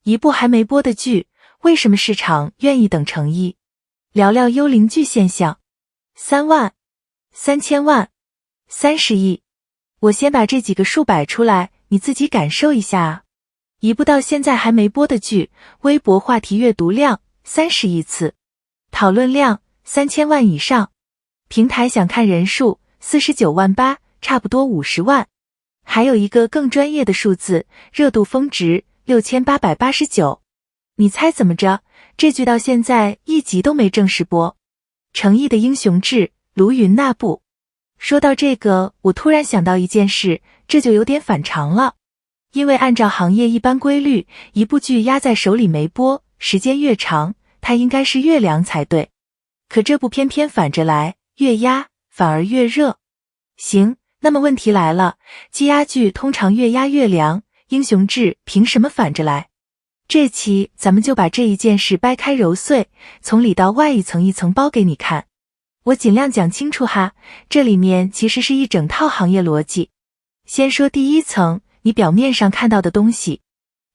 一部还没播的剧，为什么市场愿意等成亿？聊聊幽灵剧现象。3万、3000万、30亿，我先把这几个数摆出来，你自己感受一下啊。一部到现在还没播的剧，微博话题阅读量30亿次，讨论量3000万以上，平台想看人数49万8，差不多50万。还有一个更专业的数字，热度峰值6889。你猜怎么着？这剧到现在一集都没正式播。成毅的英雄志，卢云那部。说到这个，我突然想到一件事，这就有点反常了。因为按照行业一般规律，一部剧压在手里没播，时间越长，它应该是越凉才对。可这部偏偏反着来，越压反而越热。行，那么问题来了，积压剧通常越压越凉，英雄志凭什么反着来？这期咱们就把这一件事掰开揉碎，从里到外一层一层剥给你看。我尽量讲清楚哈，这里面其实是一整套行业逻辑。先说第一层，你表面上看到的东西。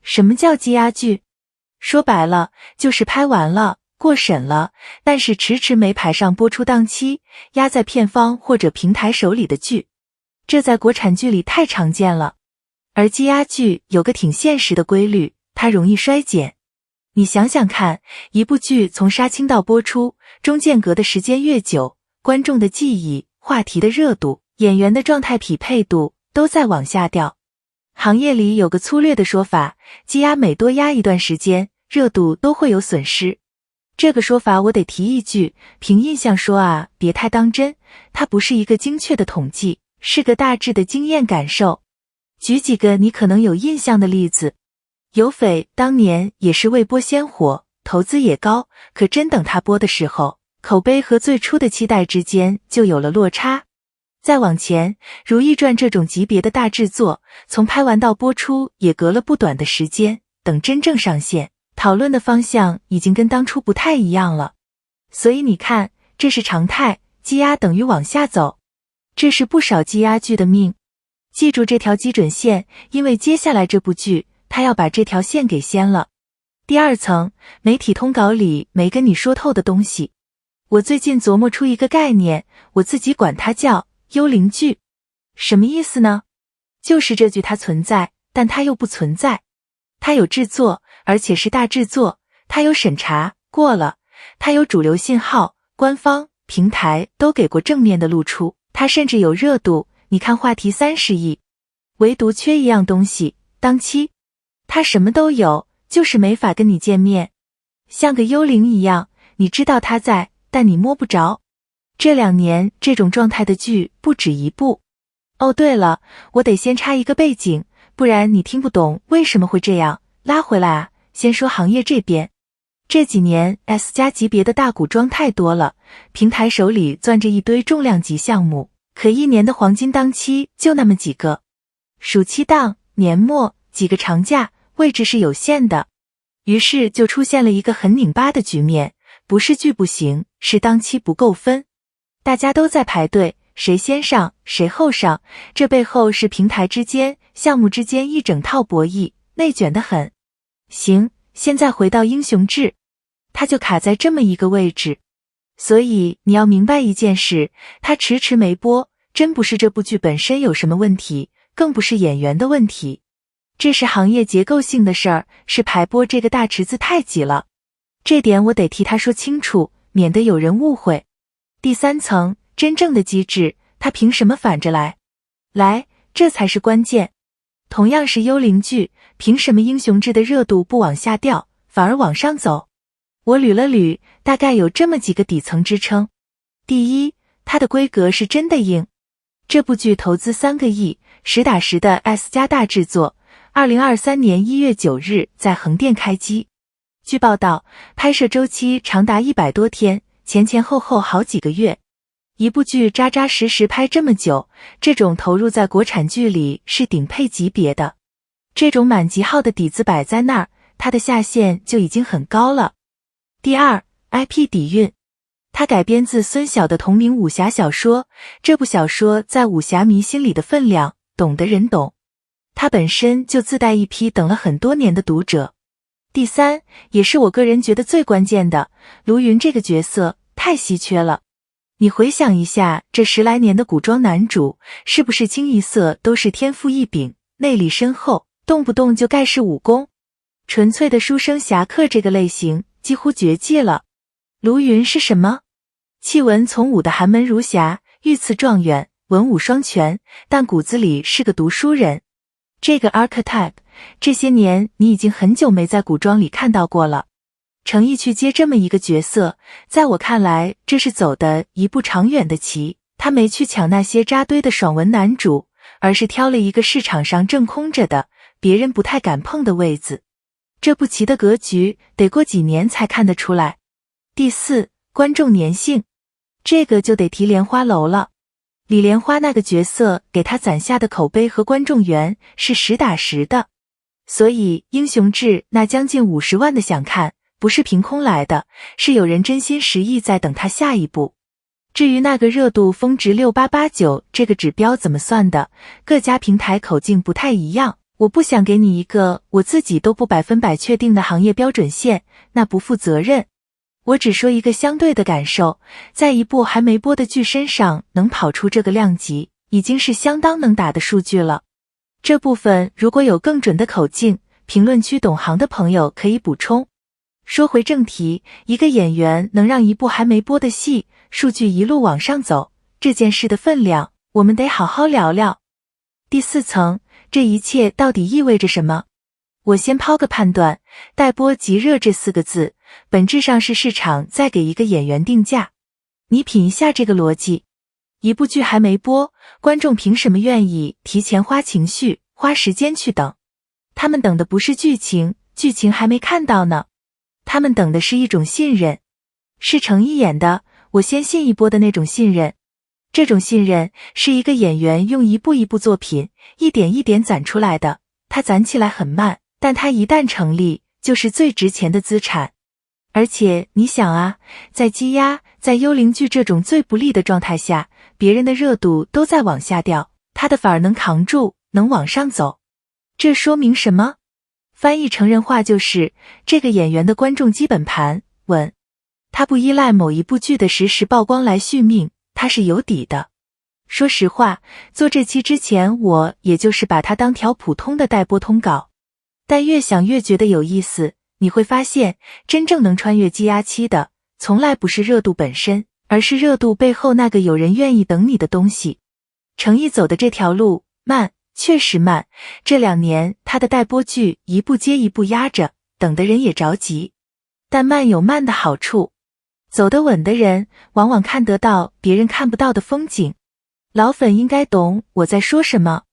什么叫积压剧？说白了，就是拍完了，过审了，但是迟迟没排上播出档期，压在片方或者平台手里的剧。这在国产剧里太常见了。而积压剧有个挺现实的规律，它容易衰减。你想想看，一部剧从杀青到播出，中间隔的时间越久，观众的记忆、话题的热度、演员的状态匹配度都在往下掉。行业里有个粗略的说法，积压每多压一段时间，热度都会有损失。这个说法我得提一句，凭印象说啊，别太当真，它不是一个精确的统计，是个大致的经验感受。举几个你可能有印象的例子。有匪当年也是未播先火，投资也高，可真等他播的时候，口碑和最初的期待之间就有了落差。再往前，如懿传这种级别的大制作，从拍完到播出也隔了不短的时间，等真正上线，讨论的方向已经跟当初不太一样了。所以你看，这是常态，积压等于往下走。这是不少积压剧的命。记住这条基准线，因为接下来这部剧他要把这条线给掀了。第二层，媒体通稿里没跟你说透的东西。我最近琢磨出一个概念，我自己管它叫幽灵剧。什么意思呢？就是这剧它存在，但它又不存在。它有制作，而且是大制作，它有审查，过了，它有主流信号，官方、平台都给过正面的露出，它甚至有热度，你看话题30亿。唯独缺一样东西，档期。他什么都有，就是没法跟你见面，像个幽灵一样，你知道他在，但你摸不着。这2年这种状态的剧不止一部。哦，对了，我得先插一个背景，不然你听不懂为什么会这样。拉回来啊，先说行业这边。这几年 S 加级别的大古装太多了，平台手里攥着一堆重量级项目，可一年的黄金档期就那么几个。暑期档、年末几个长假，位置是有限的，于是就出现了一个很拧巴的局面，不是剧不行，是档期不够分。大家都在排队，谁先上谁后上，这背后是平台之间、项目之间一整套博弈，内卷得很。行，现在回到英雄志，它就卡在这么一个位置。所以你要明白一件事，它迟迟没播，真不是这部剧本身有什么问题，更不是演员的问题。这是行业结构性的事儿，是排播这个大池子太挤了。这点我得替他说清楚，免得有人误会。第三层，真正的机制，他凭什么反着来？这才是关键。同样是幽灵剧，凭什么英雄志的热度不往下掉，反而往上走？我捋了捋，大概有这么几个底层支撑。第一，它的规格是真的硬。这部剧投资3个亿，实打实的 S 加大制作，2023年1月9日在横店开机。据报道，拍摄周期长达100多天，前后好几个月。一部剧扎扎实实拍这么久，这种投入在国产剧里是顶配级别的。这种满级号的底子摆在那儿，它的下限就已经很高了。第二， IP 底蕴。它改编自孙晓的同名武侠小说，这部小说在武侠迷心里的分量，懂的人懂。它本身就自带一批等了很多年的读者。第三，也是我个人觉得最关键的，卢云这个角色太稀缺了。你回想一下，这10来年的古装男主，是不是清一色都是天赋异禀，内力深厚，动不动就盖世武功？纯粹的书生侠客这个类型几乎绝迹了。卢云是什么？气文从武的寒门儒侠，御赐状元，文武双全，但骨子里是个读书人。这个 archetype， 这些年你已经很久没在古装里看到过了。程毅去接这么一个角色，在我看来，这是走的一步长远的棋。他没去抢那些扎堆的爽文男主，而是挑了一个市场上正空着的，别人不太敢碰的位子。这步棋的格局，得过几年才看得出来。第四，观众粘性，这个就得提莲花楼了。李莲花那个角色给他攒下的口碑和观众缘是实打实的，所以英雄志那将近50万的想看，不是凭空来的，是有人真心实意在等他下一步。至于那个热度峰值6889这个指标怎么算的，各家平台口径不太一样，我不想给你一个我自己都不100%确定的行业标准线，那不负责任。我只说一个相对的感受，在一部还没播的剧身上能跑出这个量级，已经是相当能打的数据了。这部分如果有更准的口径，评论区懂行的朋友可以补充。说回正题，一个演员能让一部还没播的戏数据一路往上走，这件事的分量，我们得好好聊聊。第四层，这一切到底意味着什么？我先抛个判断，待播即热这4个字，本质上是市场在给一个演员定价。你品一下这个逻辑，一部剧还没播，观众凭什么愿意提前花情绪、花时间去等？他们等的不是剧情，剧情还没看到呢。他们等的是一种信任，是程毅演的我先信一波的那种信任。这种信任是一个演员用一步一步作品，一点一点攒出来的，它攒起来很慢，但它一旦成立，就是最值钱的资产。而且你想啊，在积压，在幽灵剧这种最不利的状态下，别人的热度都在往下掉，他的反而能扛住，能往上走。这说明什么？翻译成人话就是，这个演员的观众基本盘稳，他不依赖某一部剧的实时曝光来续命，他是有底的。说实话，做这期之前，我也就是把它当条普通的待播通稿，但越想越觉得有意思。你会发现，真正能穿越积压期的，从来不是热度本身，而是热度背后那个有人愿意等你的东西。程毅走的这条路慢，确实慢，这2年他的待播剧一部接一部压着，等的人也着急。但慢有慢的好处，走得稳的人往往看得到别人看不到的风景。老粉应该懂我在说什么，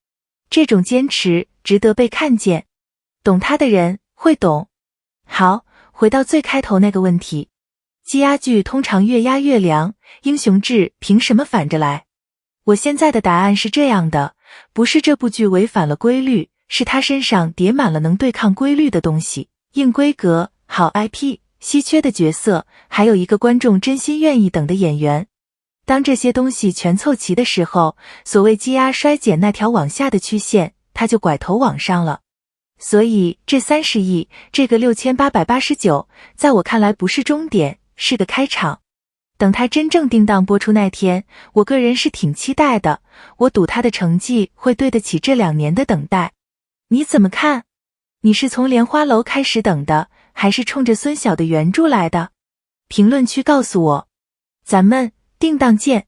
这种坚持值得被看见，懂他的人会懂。好，回到最开头那个问题，积压剧通常越压越凉，英雄志凭什么反着来？我现在的答案是这样的，不是这部剧违反了规律，是他身上叠满了能对抗规律的东西，硬规格、好 IP、稀缺的角色，还有一个观众真心愿意等的演员。当这些东西全凑齐的时候，所谓积压衰减那条往下的曲线，它就拐头往上了。所以这30亿，这个6889，在我看来不是终点，是个开场。等它真正定档播出那天，我个人是挺期待的，我赌它的成绩会对得起这2年的等待。你怎么看？你是从莲花楼开始等的，还是冲着孙晓的原著来的？评论区告诉我，咱们定档见。